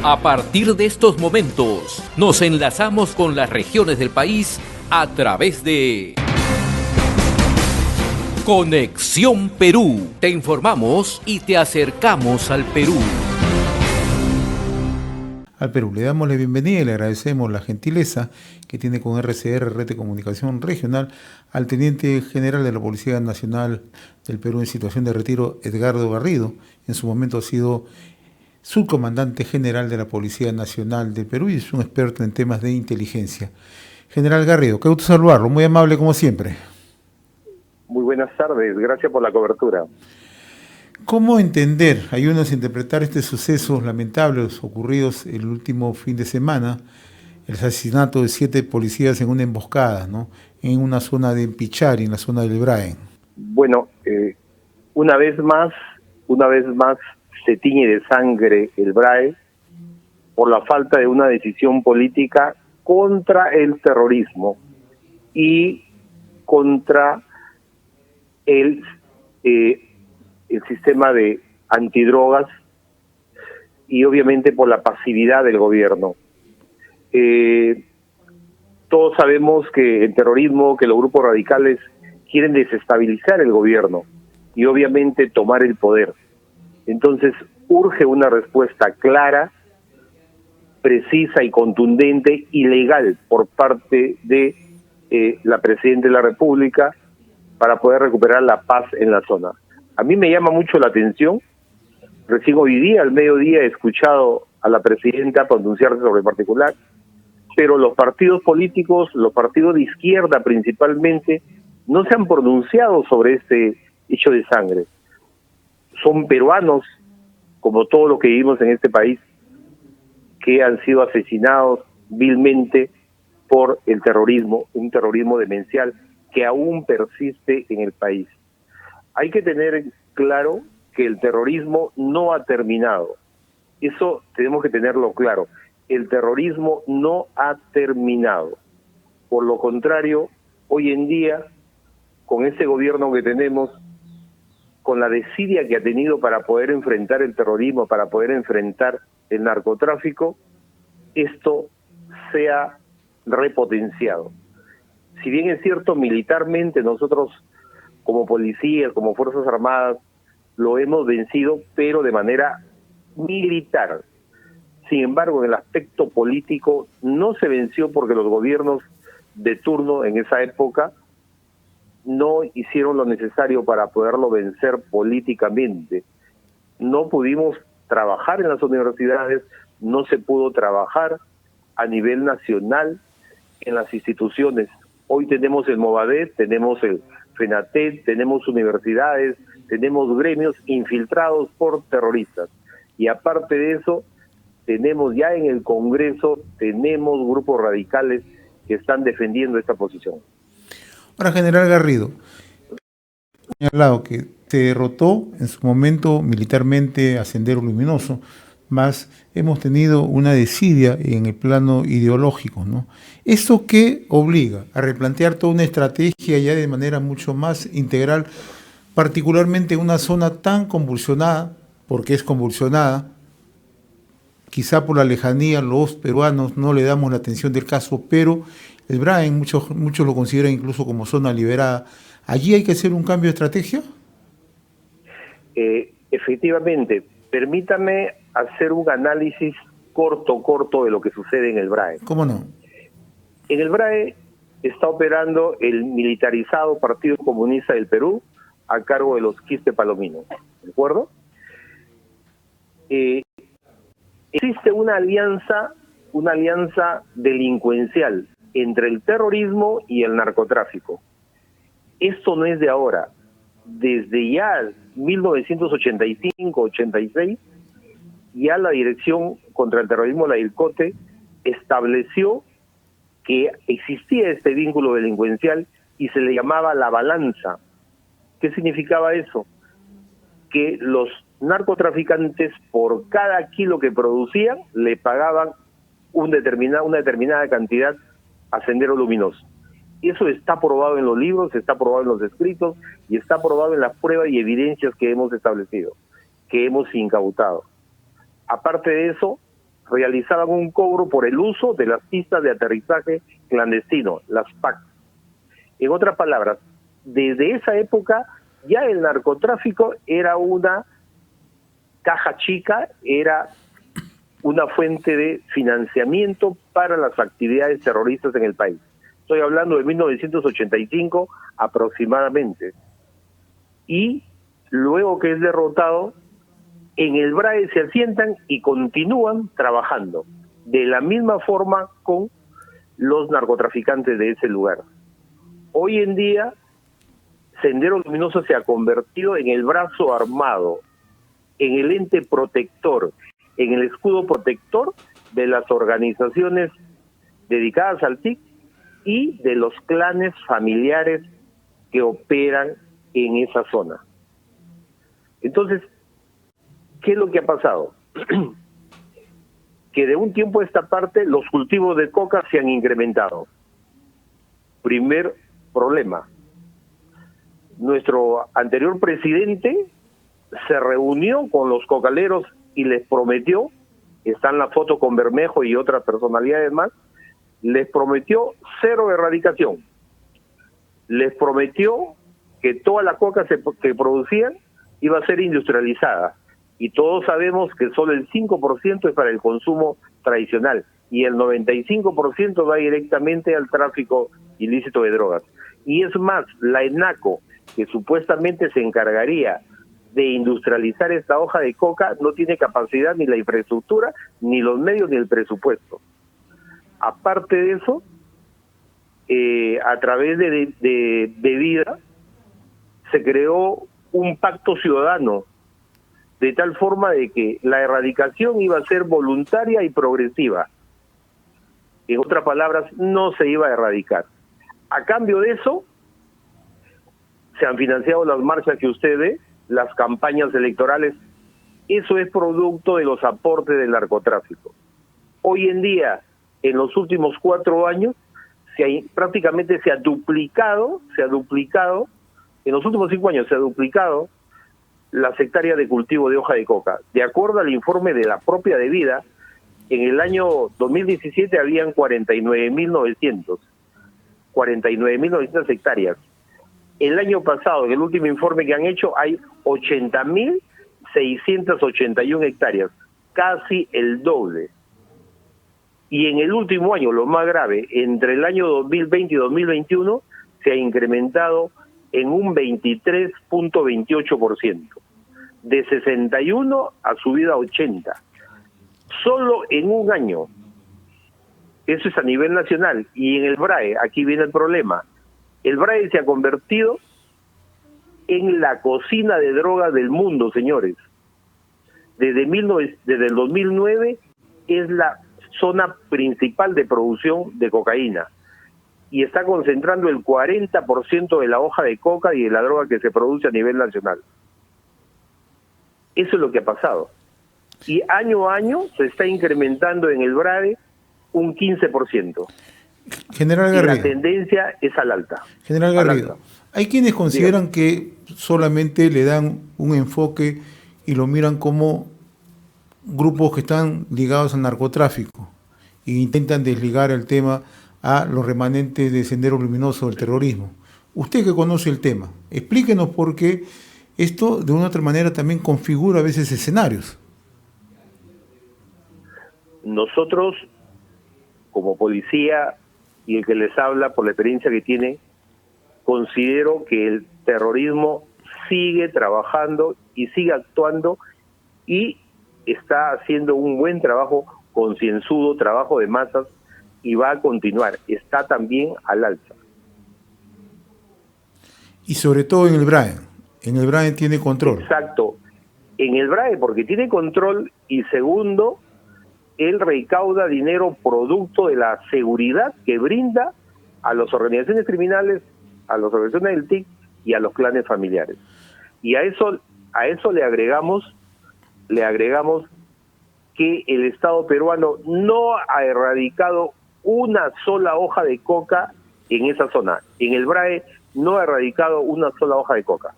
A partir de estos momentos, nos enlazamos con las regiones del país a través de Conexión Perú. Te informamos y te acercamos al Perú. Al Perú. Le damos la bienvenida y le agradecemos la gentileza que tiene con RCR, Red de Comunicación Regional, al Teniente General de la Policía Nacional del Perú en situación de retiro, Edgardo Garrido. En su momento ha sido subcomandante general de la Policía Nacional del Perú y es un experto en temas de inteligencia. General Garrido, qué gusto saludarlo, muy amable como siempre. Muy buenas tardes, gracias por la cobertura. ¿Cómo entender, ayúdanos a interpretar estos sucesos lamentables ocurridos el último fin de semana, el asesinato de 7 policías en una emboscada, ¿no?, en una zona de Pichari, en la zona del Braen? Bueno, una vez más se tiñe de sangre el Brae por la falta de una decisión política contra el terrorismo y contra el sistema de antidrogas y obviamente por la pasividad del gobierno. Todos sabemos que el terrorismo, que los grupos radicales quieren desestabilizar el gobierno y obviamente tomar el poder. Entonces urge una respuesta clara, precisa y contundente y legal por parte de la Presidenta de la República para poder recuperar la paz en la zona. A mí me llama mucho la atención, recién hoy día, al mediodía, he escuchado a la Presidenta pronunciarse sobre el particular, pero los partidos políticos, los partidos de izquierda principalmente, no se han pronunciado sobre este hecho de sangre. Son peruanos, como todos los que vivimos en este país, que han sido asesinados vilmente por el terrorismo, un terrorismo demencial que aún persiste en el país. Hay que tener claro que el terrorismo no ha terminado. Eso tenemos que tenerlo claro. El terrorismo no ha terminado. Por lo contrario, hoy en día, con ese gobierno que tenemos, con la desidia que ha tenido para poder enfrentar el terrorismo, para poder enfrentar el narcotráfico, esto se ha repotenciado. Si bien es cierto, militarmente nosotros como policía, como Fuerzas Armadas, lo hemos vencido, pero de manera militar. Sin embargo, en el aspecto político no se venció porque los gobiernos de turno en esa época no hicieron lo necesario para poderlo vencer políticamente. No pudimos trabajar en las universidades, no se pudo trabajar a nivel nacional en las instituciones. Hoy tenemos el Movadef, tenemos el FENATET, tenemos universidades, tenemos gremios infiltrados por terroristas. Y aparte de eso, tenemos ya en el Congreso, tenemos grupos radicales que están defendiendo esta posición. Ahora, General Garrido, señalado que se derrotó en su momento militarmente a Sendero Luminoso, más hemos tenido una desidia en el plano ideológico, ¿no? ¿Eso qué obliga a replantear toda una estrategia ya de manera mucho más integral, particularmente en una zona tan convulsionada, porque es convulsionada? Quizá por la lejanía los peruanos no le damos la atención del caso, pero el Braen muchos lo consideran incluso como zona liberada. ¿Allí hay que hacer un cambio de estrategia? Efectivamente, permítame hacer un análisis corto de lo que sucede en el Brae. ¿Cómo no? En el Brae está operando el militarizado Partido Comunista del Perú a cargo de los Quispe Palomino, ¿de acuerdo? Existe una alianza delincuencial entre el terrorismo y el narcotráfico. Esto no es de ahora. Desde ya 1985-86, ya la Dirección contra el Terrorismo, la DIRCOTE, estableció que existía este vínculo delincuencial y se le llamaba la balanza. ¿Qué significaba eso? Que los narcotraficantes por cada kilo que producían le pagaban una determinada cantidad a Sendero Luminoso. Y eso está probado en los libros, está probado en los escritos y está probado en las pruebas y evidencias que hemos establecido, que hemos incautado. Aparte de eso, realizaban un cobro por el uso de las pistas de aterrizaje clandestino, las PAC. En otras palabras, desde esa época ya el narcotráfico era una caja chica, era una fuente de financiamiento para las actividades terroristas en el país. Estoy hablando de 1985 aproximadamente. Y luego que es derrotado, en el BRAE se asientan y continúan trabajando de la misma forma con los narcotraficantes de ese lugar. Hoy en día, Sendero Luminoso se ha convertido en el brazo armado, en el ente protector, en el escudo protector de las organizaciones dedicadas al TIC y de los clanes familiares que operan en esa zona. Entonces, ¿qué es lo que ha pasado? Que de un tiempo a esta parte los cultivos de coca se han incrementado. Primer problema. Nuestro anterior presidente se reunió con los cocaleros y les prometió, está en la foto con Bermejo y otras personalidades más, les prometió cero erradicación. Les prometió que toda la coca que producían iba a ser industrializada. Y todos sabemos que solo el 5% es para el consumo tradicional y el 95% va directamente al tráfico ilícito de drogas. Y es más, la ENACO, que supuestamente se encargaría de industrializar esta hoja de coca, no tiene capacidad ni la infraestructura, ni los medios, ni el presupuesto. Aparte de eso, a través de Bebida se creó un pacto ciudadano, de tal forma de que la erradicación iba a ser voluntaria y progresiva. En otras palabras, no se iba a erradicar. A cambio de eso, se han financiado las marchas que usted ve, las campañas electorales. Eso es producto de los aportes del narcotráfico. Hoy en día, en los últimos 4 años, prácticamente se ha duplicado, en los últimos 5 años se ha duplicado las hectáreas de cultivo de hoja de coca. De acuerdo al informe de la propia Bebida, en el año 2017 habían 49.900 hectáreas. El año pasado, en el último informe que han hecho, hay 80.681 hectáreas, casi el doble. Y en el último año, lo más grave, entre el año 2020 y 2021, se ha incrementado en un 23.28%. De 61 ha subido a 80. Solo en un año. Eso es a nivel nacional. Y en el BRAE, aquí viene el problema. El BRAE se ha convertido en la cocina de drogas del mundo, señores. Desde el 2009 es la zona principal de producción de cocaína y está concentrando el 40% de la hoja de coca y de la droga que se produce a nivel nacional. Eso es lo que ha pasado. Y año a año se está incrementando en el BRAE un 15%. General y Garrido. la tendencia es al alta. General Garrido, hay quienes consideran que solamente le dan un enfoque y lo miran como grupos que están ligados al narcotráfico e intentan desligar el tema a los remanentes de Sendero Luminoso del terrorismo. Usted que conoce el tema, explíquenos por qué esto de una u otra manera también configura a veces escenarios. Nosotros, como policía y el que les habla por la experiencia que tiene, considero que el terrorismo sigue trabajando y sigue actuando y está haciendo un buen trabajo concienzudo, trabajo de masas, y va a continuar. Está también al alza. Y sobre todo en el BRAE. En el BRAE tiene control. Exacto. En el BRAE porque tiene control y segundo, él recauda dinero producto de la seguridad que brinda a las organizaciones criminales, a las organizaciones del TIC y a los clanes familiares. Y a eso le agregamos que el Estado peruano no ha erradicado una sola hoja de coca en esa zona. En el BRAE no ha erradicado una sola hoja de coca.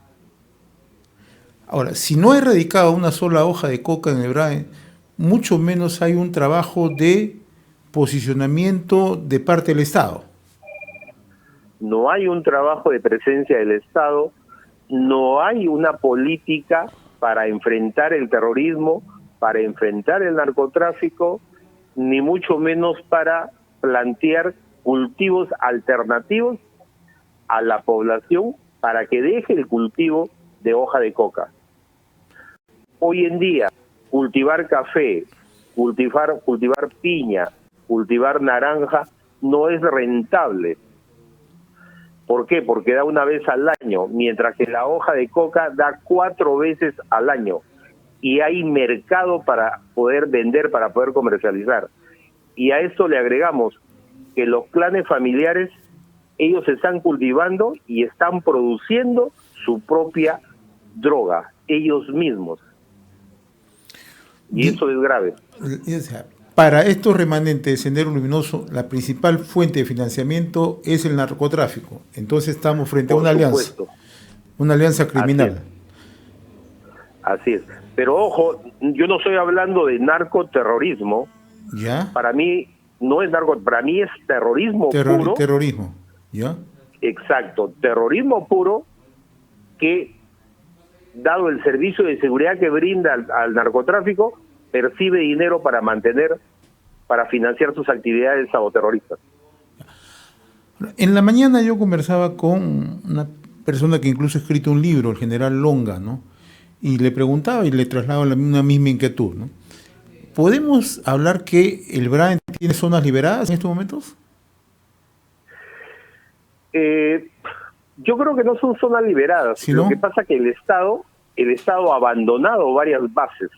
Ahora, si no ha erradicado una sola hoja de coca en el BRAE, mucho menos hay un trabajo de posicionamiento de parte del Estado. No hay un trabajo de presencia del Estado, no hay una política para enfrentar el terrorismo, para enfrentar el narcotráfico, ni mucho menos para plantear cultivos alternativos a la población para que deje el cultivo de hoja de coca. Hoy en día, cultivar café, cultivar piña, cultivar naranja, no es rentable. ¿Por qué? Porque da una vez al año, mientras que la hoja de coca da 4 veces al año. Y hay mercado para poder vender, para poder comercializar. Y a esto le agregamos que los clanes familiares, ellos están cultivando y están produciendo su propia droga, ellos mismos. Y eso es grave. Para estos remanentes de Sendero Luminoso, la principal fuente de financiamiento es el narcotráfico. Entonces estamos frente a una alianza criminal. Así es. Pero ojo, yo no estoy hablando de narcoterrorismo. ¿Ya? Para mí no es para mí es terrorismo puro. Terrorismo, ¿ya? Exacto, terrorismo puro que, dado el servicio de seguridad que brinda al narcotráfico, percibe dinero para financiar sus actividades saboterroristas. En la mañana yo conversaba con una persona que incluso ha escrito un libro, el general Longa, ¿no? Y le preguntaba y le trasladaba una misma inquietud, ¿no? ¿Podemos hablar que el BRAEN tiene zonas liberadas en estos momentos? Yo creo que no son zonas liberadas. ¿Sí, Lo no? que pasa es que el Estado ha abandonado varias bases.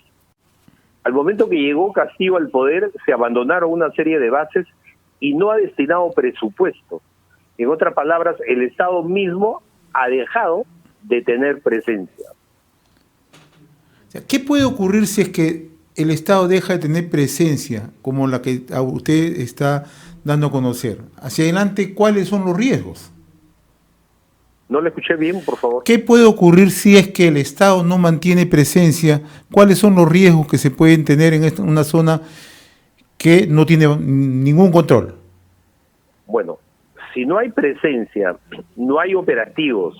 Al momento que llegó Castillo al poder, se abandonaron una serie de bases y no ha destinado presupuesto. En otras palabras, el Estado mismo ha dejado de tener presencia. O sea, ¿qué puede ocurrir si es que el Estado deja de tener presencia como la que usted está dando a conocer? Hacia adelante, ¿cuáles son los riesgos? No le escuché bien, por favor. ¿Qué puede ocurrir si es que el Estado no mantiene presencia? ¿Cuáles son los riesgos que se pueden tener en una zona que no tiene ningún control? Bueno, si no hay presencia, no hay operativos,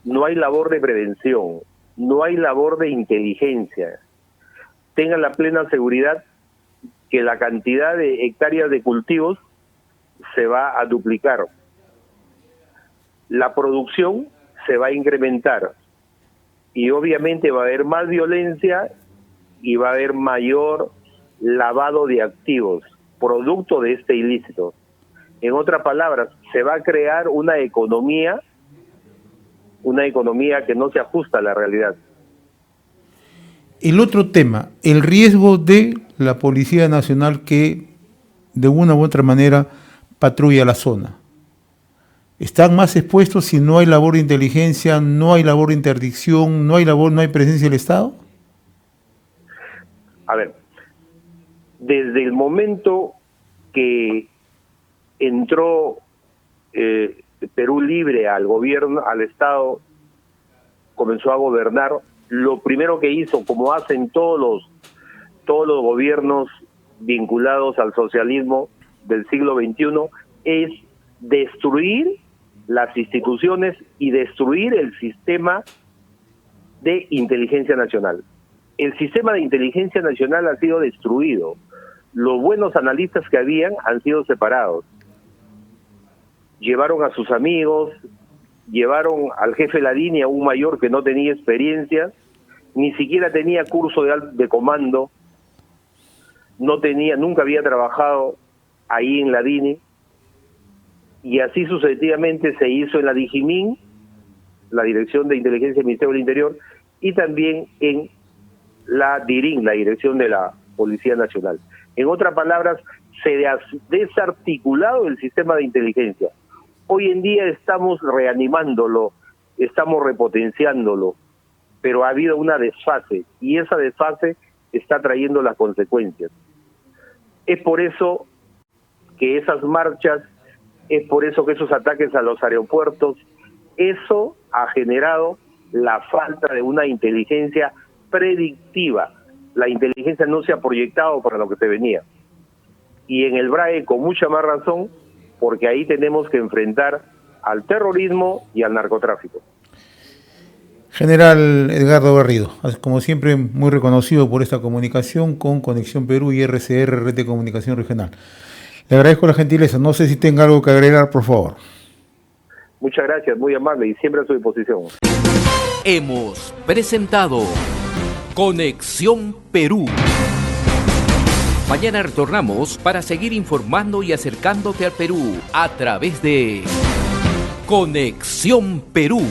no hay labor de prevención, no hay labor de inteligencia, tengan la plena seguridad que la cantidad de hectáreas de cultivos se va a duplicar. La producción se va a incrementar y obviamente va a haber más violencia y va a haber mayor lavado de activos, producto de este ilícito. En otras palabras, se va a crear una economía que no se ajusta a la realidad. El otro tema, el riesgo de la Policía Nacional que de una u otra manera patrulla la zona. Están más expuestos si no hay labor de inteligencia, no hay labor de interdicción, no hay presencia del Estado. A ver, desde el momento que entró Perú Libre al gobierno, al Estado, comenzó a gobernar, lo primero que hizo, como hacen todos los gobiernos vinculados al socialismo del siglo XXI, es destruir las instituciones y destruir el sistema de inteligencia nacional. El sistema de inteligencia nacional ha sido destruido. Los buenos analistas que habían han sido separados. Llevaron a sus amigos, llevaron al jefe de la línea, un mayor que no tenía experiencia, ni siquiera tenía curso de comando, nunca había trabajado ahí en la DINI, y así sucesivamente se hizo en la DIGIMIN, la Dirección de Inteligencia del Ministerio del Interior, y también en la DIRIN, la Dirección de la Policía Nacional. En otras palabras, se ha desarticulado el sistema de inteligencia. Hoy en día estamos reanimándolo, estamos repotenciándolo, pero ha habido una desfase, y esa desfase está trayendo las consecuencias. Es por eso que esas marchas, es por eso que esos ataques a los aeropuertos, eso ha generado la falta de una inteligencia predictiva, la inteligencia no se ha proyectado para lo que se venía. Y en el BRAE con mucha más razón, porque ahí tenemos que enfrentar al terrorismo y al narcotráfico. General Edgardo Garrido, como siempre muy reconocido por esta comunicación con Conexión Perú y RCR, Red de Comunicación Regional. Le agradezco la gentileza, no sé si tenga algo que agregar, por favor. Muchas gracias, muy amable y siempre a su disposición. Hemos presentado Conexión Perú. Mañana retornamos para seguir informando y acercándote al Perú a través de Conexión Perú.